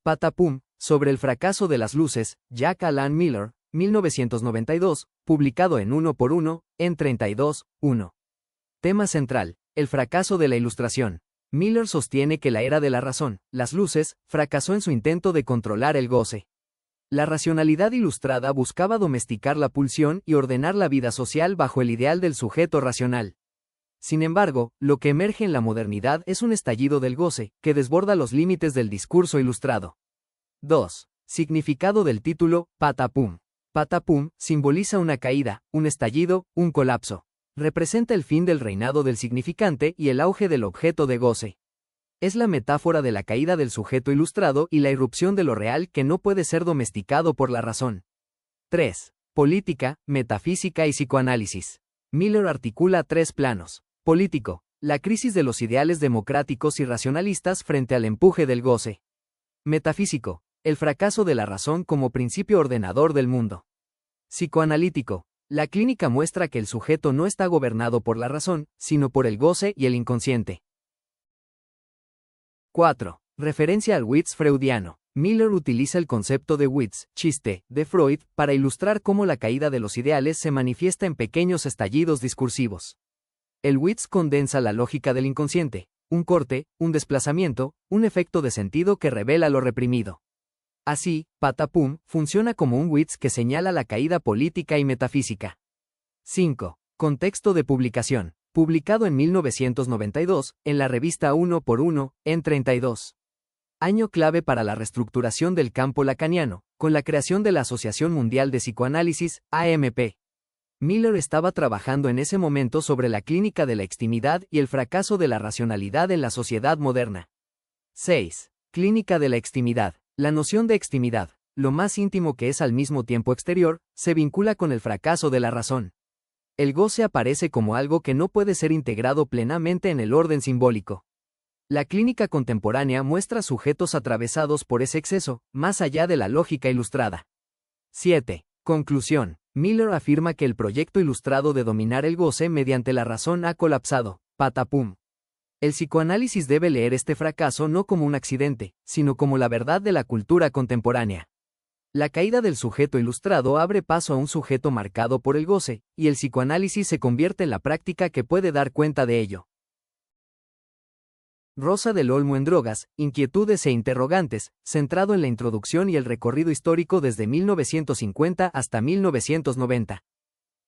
Patapum, sobre el fracaso de las luces, Jack Alan Miller, 1992, publicado en 1x1, en 32, 1. Tema central, el fracaso de la Ilustración. Miller sostiene que la era de la razón, las luces, fracasó en su intento de controlar el goce. La racionalidad ilustrada buscaba domesticar la pulsión y ordenar la vida social bajo el ideal del sujeto racional. Sin embargo, lo que emerge en la modernidad es un estallido del goce, que desborda los límites del discurso ilustrado. 2. Significado del título, Patapum. Patapum simboliza una caída, un estallido, un colapso. Representa el fin del reinado del significante y el auge del objeto de goce. Es la metáfora de la caída del sujeto ilustrado y la irrupción de lo real que no puede ser domesticado por la razón. 3. Política, metafísica y psicoanálisis. Miller articula 3 planos. Político, la crisis de los ideales democráticos y racionalistas frente al empuje del goce. Metafísico, el fracaso de la razón como principio ordenador del mundo. Psicoanalítico, la clínica muestra que el sujeto no está gobernado por la razón, sino por el goce y el inconsciente. 4. Referencia al witz freudiano. Miller utiliza el concepto de witz, chiste, de Freud, para ilustrar cómo la caída de los ideales se manifiesta en pequeños estallidos discursivos. El witz condensa la lógica del inconsciente, un corte, un desplazamiento, un efecto de sentido que revela lo reprimido. Así, Patapum funciona como un witz que señala la caída política y metafísica. 5. Contexto de publicación. Publicado en 1992, en la revista 1x1, en 32. Año clave para la reestructuración del campo lacaniano, con la creación de la Asociación Mundial de Psicoanálisis, AMP. Miller estaba trabajando en ese momento sobre la clínica de la extimidad y el fracaso de la racionalidad en la sociedad moderna. 6. Clínica de la extimidad. La noción de extimidad, lo más íntimo que es al mismo tiempo exterior, se vincula con el fracaso de la razón. El goce aparece como algo que no puede ser integrado plenamente en el orden simbólico. La clínica contemporánea muestra sujetos atravesados por ese exceso, más allá de la lógica ilustrada. 7. Conclusión. Miller afirma que el proyecto ilustrado de dominar el goce mediante la razón ha colapsado. Patapum. El psicoanálisis debe leer este fracaso no como un accidente, sino como la verdad de la cultura contemporánea. La caída del sujeto ilustrado abre paso a un sujeto marcado por el goce, y el psicoanálisis se convierte en la práctica que puede dar cuenta de ello. Rosa del Olmo en drogas, inquietudes e interrogantes, centrado en la introducción y el recorrido histórico desde 1950 hasta 1990.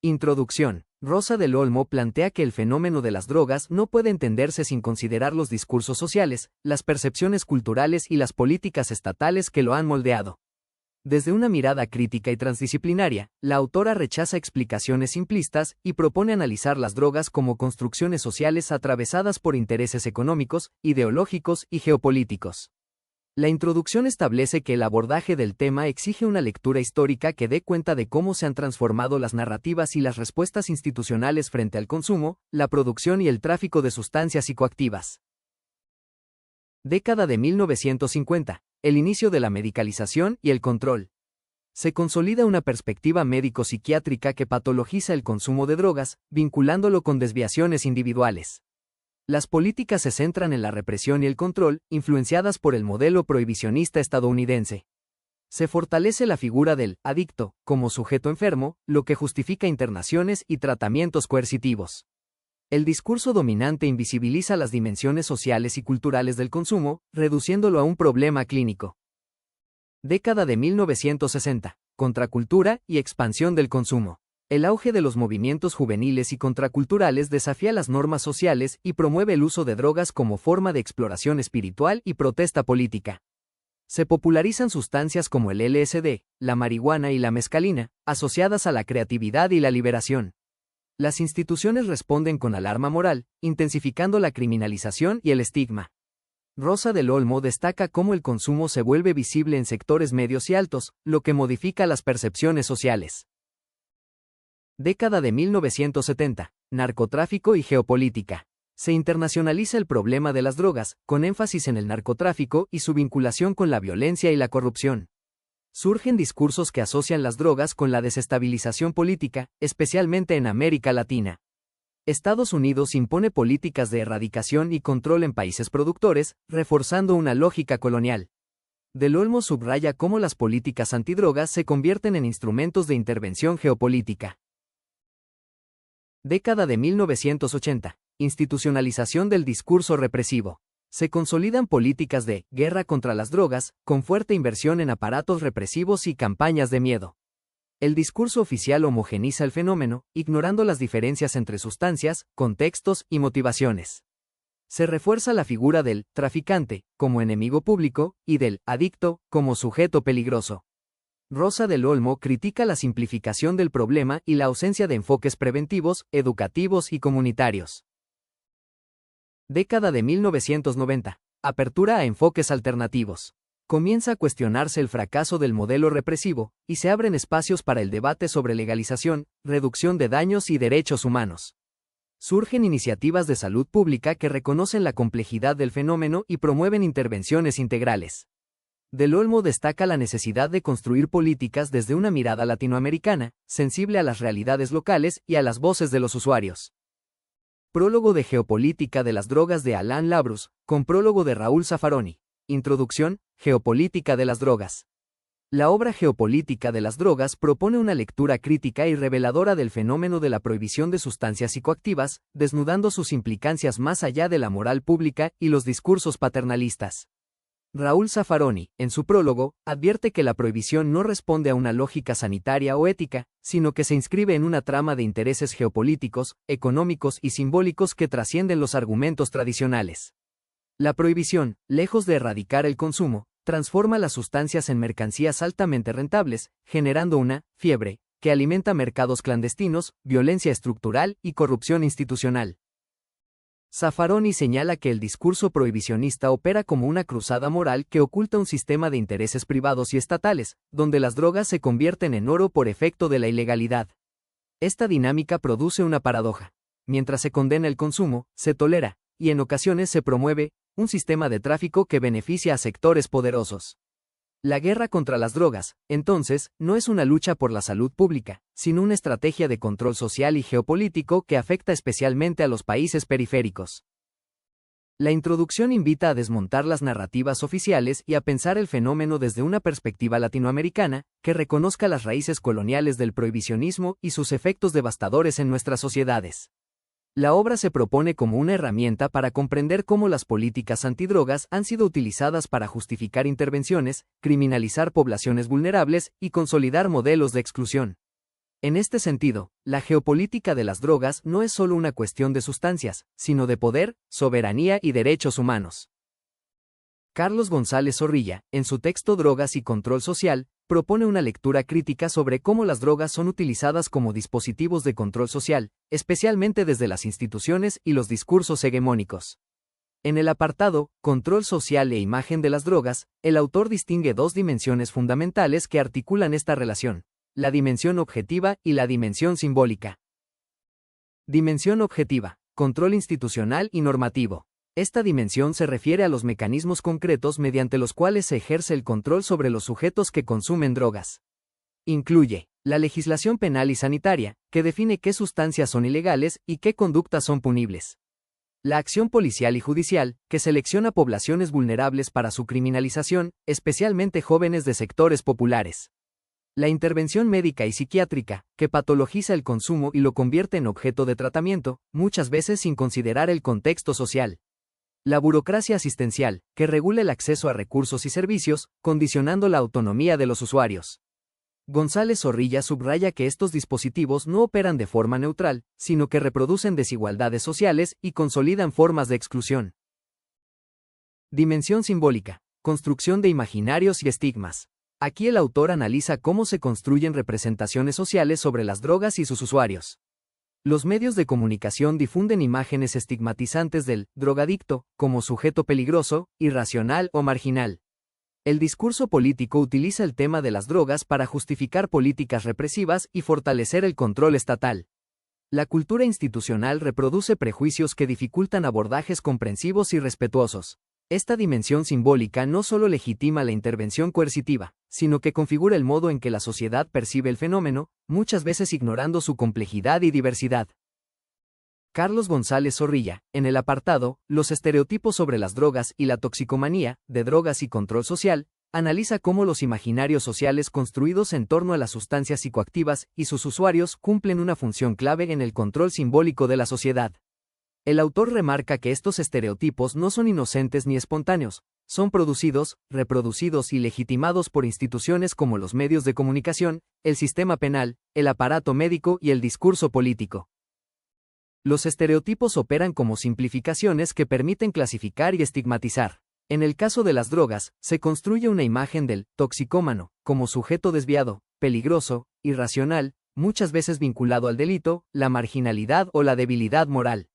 Introducción. Rosa del Olmo plantea que el fenómeno de las drogas no puede entenderse sin considerar los discursos sociales, las percepciones culturales y las políticas estatales que lo han moldeado. Desde una mirada crítica y transdisciplinaria, la autora rechaza explicaciones simplistas y propone analizar las drogas como construcciones sociales atravesadas por intereses económicos, ideológicos y geopolíticos. La introducción establece que el abordaje del tema exige una lectura histórica que dé cuenta de cómo se han transformado las narrativas y las respuestas institucionales frente al consumo, la producción y el tráfico de sustancias psicoactivas. Década de 1950. El inicio de la medicalización y el control. Se consolida una perspectiva médico-psiquiátrica que patologiza el consumo de drogas, vinculándolo con desviaciones individuales. Las políticas se centran en la represión y el control, influenciadas por el modelo prohibicionista estadounidense. Se fortalece la figura del adicto como sujeto enfermo, lo que justifica internaciones y tratamientos coercitivos. El discurso dominante invisibiliza las dimensiones sociales y culturales del consumo, reduciéndolo a un problema clínico. Década de 1960. Contracultura y expansión del consumo. El auge de los movimientos juveniles y contraculturales desafía las normas sociales y promueve el uso de drogas como forma de exploración espiritual y protesta política. Se popularizan sustancias como el LSD, la marihuana y la mescalina, asociadas a la creatividad y la liberación. Las instituciones responden con alarma moral, intensificando la criminalización y el estigma. Rosa del Olmo destaca cómo el consumo se vuelve visible en sectores medios y altos, lo que modifica las percepciones sociales. Década de 1970. Narcotráfico y geopolítica. Se internacionaliza el problema de las drogas, con énfasis en el narcotráfico y su vinculación con la violencia y la corrupción. Surgen discursos que asocian las drogas con la desestabilización política, especialmente en América Latina. Estados Unidos impone políticas de erradicación y control en países productores, reforzando una lógica colonial. Del Olmo subraya cómo las políticas antidrogas se convierten en instrumentos de intervención geopolítica. Década de 1980. Institucionalización del discurso represivo. Se consolidan políticas de guerra contra las drogas, con fuerte inversión en aparatos represivos y campañas de miedo. El discurso oficial homogeniza el fenómeno, ignorando las diferencias entre sustancias, contextos y motivaciones. Se refuerza la figura del traficante como enemigo público y del adicto como sujeto peligroso. Rosa del Olmo critica la simplificación del problema y la ausencia de enfoques preventivos, educativos y comunitarios. Década de 1990. Apertura a enfoques alternativos. Comienza a cuestionarse el fracaso del modelo represivo, y se abren espacios para el debate sobre legalización, reducción de daños y derechos humanos. Surgen iniciativas de salud pública que reconocen la complejidad del fenómeno y promueven intervenciones integrales. Del Olmo destaca la necesidad de construir políticas desde una mirada latinoamericana, sensible a las realidades locales y a las voces de los usuarios. Prólogo de Geopolítica de las drogas de Alain Labrus, con prólogo de Raúl Zaffaroni. Introducción, Geopolítica de las drogas. La obra Geopolítica de las drogas propone una lectura crítica y reveladora del fenómeno de la prohibición de sustancias psicoactivas, desnudando sus implicancias más allá de la moral pública y los discursos paternalistas. Raúl Zaffaroni, en su prólogo, advierte que la prohibición no responde a una lógica sanitaria o ética, sino que se inscribe en una trama de intereses geopolíticos, económicos y simbólicos que trascienden los argumentos tradicionales. La prohibición, lejos de erradicar el consumo, transforma las sustancias en mercancías altamente rentables, generando una fiebre que alimenta mercados clandestinos, violencia estructural y corrupción institucional. Zaffaroni señala que el discurso prohibicionista opera como una cruzada moral que oculta un sistema de intereses privados y estatales, donde las drogas se convierten en oro por efecto de la ilegalidad. Esta dinámica produce una paradoja. Mientras se condena el consumo, se tolera, y en ocasiones se promueve, un sistema de tráfico que beneficia a sectores poderosos. La guerra contra las drogas, entonces, no es una lucha por la salud pública, sino una estrategia de control social y geopolítico que afecta especialmente a los países periféricos. La introducción invita a desmontar las narrativas oficiales y a pensar el fenómeno desde una perspectiva latinoamericana, que reconozca las raíces coloniales del prohibicionismo y sus efectos devastadores en nuestras sociedades. La obra se propone como una herramienta para comprender cómo las políticas antidrogas han sido utilizadas para justificar intervenciones, criminalizar poblaciones vulnerables y consolidar modelos de exclusión. En este sentido, la geopolítica de las drogas no es solo una cuestión de sustancias, sino de poder, soberanía y derechos humanos. Carlos González Zorrilla, en su texto Drogas y Control Social, propone una lectura crítica sobre cómo las drogas son utilizadas como dispositivos de control social, especialmente desde las instituciones y los discursos hegemónicos. En el apartado Control social e imagen de las drogas, el autor distingue dos dimensiones fundamentales que articulan esta relación: la dimensión objetiva y la dimensión simbólica. Dimensión objetiva: control institucional y normativo. Esta dimensión se refiere a los mecanismos concretos mediante los cuales se ejerce el control sobre los sujetos que consumen drogas. Incluye la legislación penal y sanitaria, que define qué sustancias son ilegales y qué conductas son punibles. La acción policial y judicial, que selecciona poblaciones vulnerables para su criminalización, especialmente jóvenes de sectores populares. La intervención médica y psiquiátrica, que patologiza el consumo y lo convierte en objeto de tratamiento, muchas veces sin considerar el contexto social. La burocracia asistencial, que regula el acceso a recursos y servicios, condicionando la autonomía de los usuarios. González Zorrilla subraya que estos dispositivos no operan de forma neutral, sino que reproducen desigualdades sociales y consolidan formas de exclusión. Dimensión simbólica: construcción de imaginarios y estigmas. Aquí el autor analiza cómo se construyen representaciones sociales sobre las drogas y sus usuarios. Los medios de comunicación difunden imágenes estigmatizantes del drogadicto como sujeto peligroso, irracional o marginal. El discurso político utiliza el tema de las drogas para justificar políticas represivas y fortalecer el control estatal. La cultura institucional reproduce prejuicios que dificultan abordajes comprensivos y respetuosos. Esta dimensión simbólica no solo legitima la intervención coercitiva, sino que configura el modo en que la sociedad percibe el fenómeno, muchas veces ignorando su complejidad y diversidad. Carlos González Zorrilla, en el apartado Los estereotipos sobre las drogas y la toxicomanía, de Drogas y Control Social, analiza cómo los imaginarios sociales construidos en torno a las sustancias psicoactivas y sus usuarios cumplen una función clave en el control simbólico de la sociedad. El autor remarca que estos estereotipos no son inocentes ni espontáneos, son producidos, reproducidos y legitimados por instituciones como los medios de comunicación, el sistema penal, el aparato médico y el discurso político. Los estereotipos operan como simplificaciones que permiten clasificar y estigmatizar. En el caso de las drogas, se construye una imagen del toxicómano como sujeto desviado, peligroso, irracional, muchas veces vinculado al delito, la marginalidad o la debilidad moral.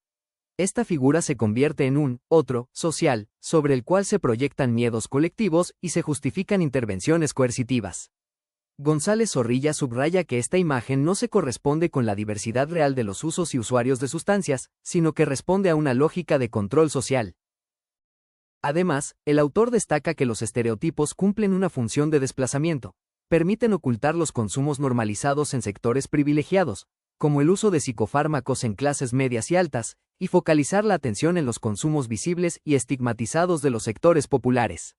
Esta figura se convierte en un otro social, sobre el cual se proyectan miedos colectivos y se justifican intervenciones coercitivas. González Zorrilla subraya que esta imagen no se corresponde con la diversidad real de los usos y usuarios de sustancias, sino que responde a una lógica de control social. Además, el autor destaca que los estereotipos cumplen una función de desplazamiento, permiten ocultar los consumos normalizados en sectores privilegiados, como el uso de psicofármacos en clases medias y altas, y focalizar la atención en los consumos visibles y estigmatizados de los sectores populares.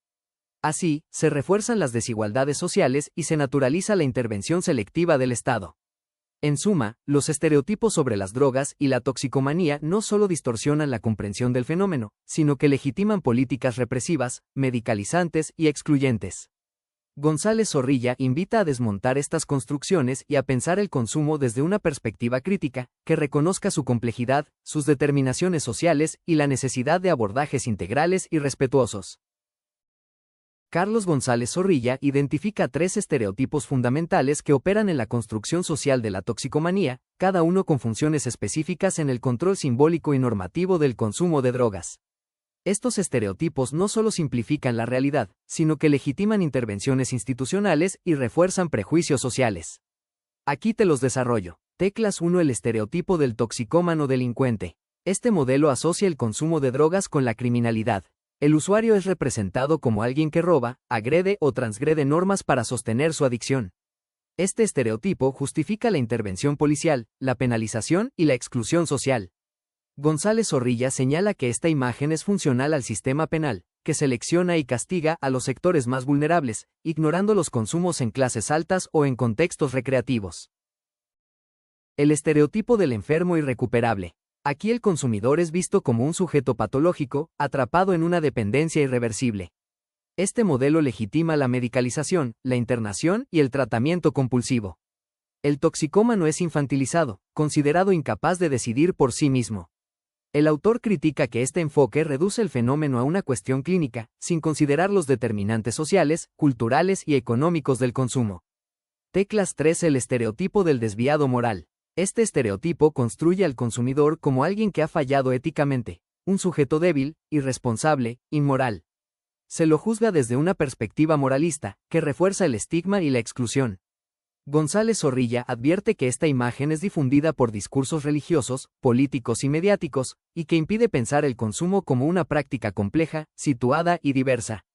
Así, se refuerzan las desigualdades sociales y se naturaliza la intervención selectiva del Estado. En suma, los estereotipos sobre las drogas y la toxicomanía no solo distorsionan la comprensión del fenómeno, sino que legitiman políticas represivas, medicalizantes y excluyentes. González Zorrilla invita a desmontar estas construcciones y a pensar el consumo desde una perspectiva crítica, que reconozca su complejidad, sus determinaciones sociales y la necesidad de abordajes integrales y respetuosos. Carlos González Zorrilla identifica 3 estereotipos fundamentales que operan en la construcción social de la toxicomanía, cada uno con funciones específicas en el control simbólico y normativo del consumo de drogas. Estos estereotipos no solo simplifican la realidad, sino que legitiman intervenciones institucionales y refuerzan prejuicios sociales. Aquí te los desarrollo. Teclas 1. El estereotipo del toxicómano delincuente. Este modelo asocia el consumo de drogas con la criminalidad. El usuario es representado como alguien que roba, agrede o transgrede normas para sostener su adicción. Este estereotipo justifica la intervención policial, la penalización y la exclusión social. González Zorrilla señala que esta imagen es funcional al sistema penal, que selecciona y castiga a los sectores más vulnerables, ignorando los consumos en clases altas o en contextos recreativos. El estereotipo del enfermo irrecuperable. Aquí el consumidor es visto como un sujeto patológico, atrapado en una dependencia irreversible. Este modelo legitima la medicalización, la internación y el tratamiento compulsivo. El toxicómano es infantilizado, considerado incapaz de decidir por sí mismo. El autor critica que este enfoque reduce el fenómeno a una cuestión clínica, sin considerar los determinantes sociales, culturales y económicos del consumo. Teclas 3. El estereotipo del desviado moral. Este estereotipo construye al consumidor como alguien que ha fallado éticamente, un sujeto débil, irresponsable, inmoral. Se lo juzga desde una perspectiva moralista, que refuerza el estigma y la exclusión. González Zorrilla advierte que esta imagen es difundida por discursos religiosos, políticos y mediáticos, y que impide pensar el consumo como una práctica compleja, situada y diversa.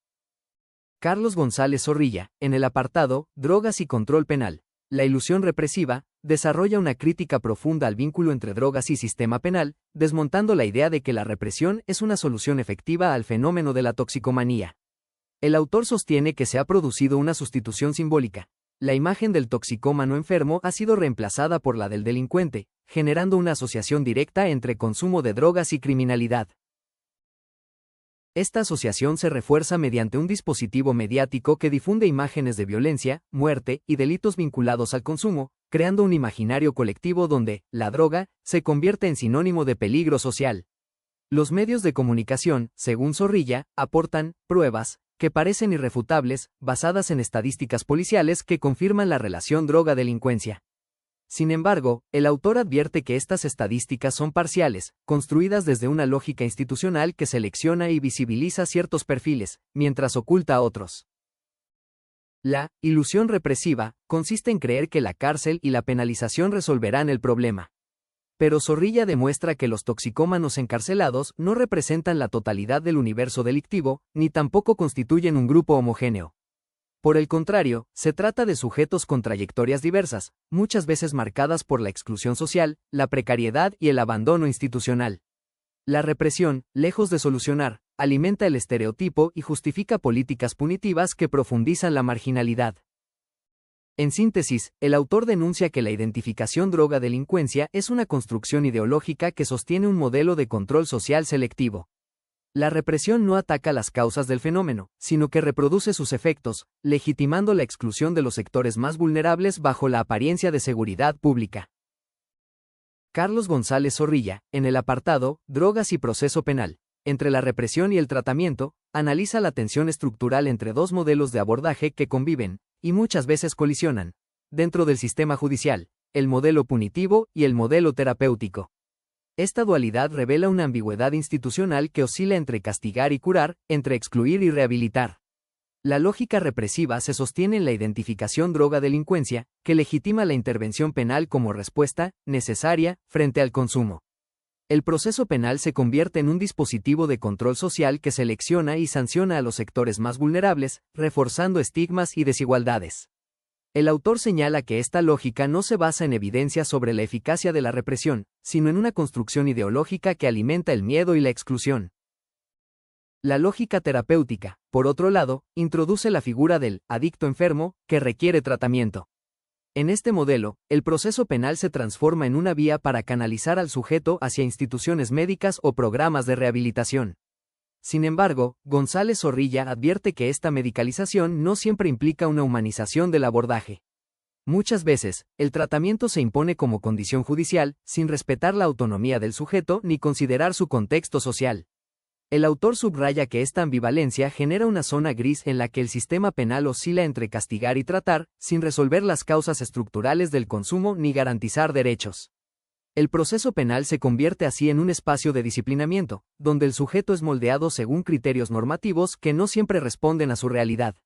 Carlos González Zorrilla, en el apartado Drogas y control penal, la ilusión represiva, desarrolla una crítica profunda al vínculo entre drogas y sistema penal, desmontando la idea de que la represión es una solución efectiva al fenómeno de la toxicomanía. El autor sostiene que se ha producido una sustitución simbólica. La imagen del toxicómano enfermo ha sido reemplazada por la del delincuente, generando una asociación directa entre consumo de drogas y criminalidad. Esta asociación se refuerza mediante un dispositivo mediático que difunde imágenes de violencia, muerte y delitos vinculados al consumo, creando un imaginario colectivo donde la droga se convierte en sinónimo de peligro social. Los medios de comunicación, según Zorrilla, aportan pruebas que parecen irrefutables, basadas en estadísticas policiales que confirman la relación droga-delincuencia. Sin embargo, el autor advierte que estas estadísticas son parciales, construidas desde una lógica institucional que selecciona y visibiliza ciertos perfiles, mientras oculta a otros. La ilusión represiva consiste en creer que la cárcel y la penalización resolverán el problema. Pero Zorrilla demuestra que los toxicómanos encarcelados no representan la totalidad del universo delictivo, ni tampoco constituyen un grupo homogéneo. Por el contrario, se trata de sujetos con trayectorias diversas, muchas veces marcadas por la exclusión social, la precariedad y el abandono institucional. La represión, lejos de solucionar, alimenta el estereotipo y justifica políticas punitivas que profundizan la marginalidad. En síntesis, el autor denuncia que la identificación droga-delincuencia es una construcción ideológica que sostiene un modelo de control social selectivo. La represión no ataca las causas del fenómeno, sino que reproduce sus efectos, legitimando la exclusión de los sectores más vulnerables bajo la apariencia de seguridad pública. Carlos González Zorrilla, en el apartado Drogas y proceso penal, entre la represión y el tratamiento, analiza la tensión estructural entre dos modelos de abordaje que conviven, y muchas veces colisionan, dentro del sistema judicial, el modelo punitivo y el modelo terapéutico. Esta dualidad revela una ambigüedad institucional que oscila entre castigar y curar, entre excluir y rehabilitar. La lógica represiva se sostiene en la identificación droga-delincuencia, que legitima la intervención penal como respuesta necesaria frente al consumo. El proceso penal se convierte en un dispositivo de control social que selecciona y sanciona a los sectores más vulnerables, reforzando estigmas y desigualdades. El autor señala que esta lógica no se basa en evidencias sobre la eficacia de la represión, sino en una construcción ideológica que alimenta el miedo y la exclusión. La lógica terapéutica, por otro lado, introduce la figura del adicto enfermo, que requiere tratamiento. En este modelo, el proceso penal se transforma en una vía para canalizar al sujeto hacia instituciones médicas o programas de rehabilitación. Sin embargo, González Zorrilla advierte que esta medicalización no siempre implica una humanización del abordaje. Muchas veces, el tratamiento se impone como condición judicial, sin respetar la autonomía del sujeto ni considerar su contexto social. El autor subraya que esta ambivalencia genera una zona gris en la que el sistema penal oscila entre castigar y tratar, sin resolver las causas estructurales del consumo ni garantizar derechos. El proceso penal se convierte así en un espacio de disciplinamiento, donde el sujeto es moldeado según criterios normativos que no siempre responden a su realidad.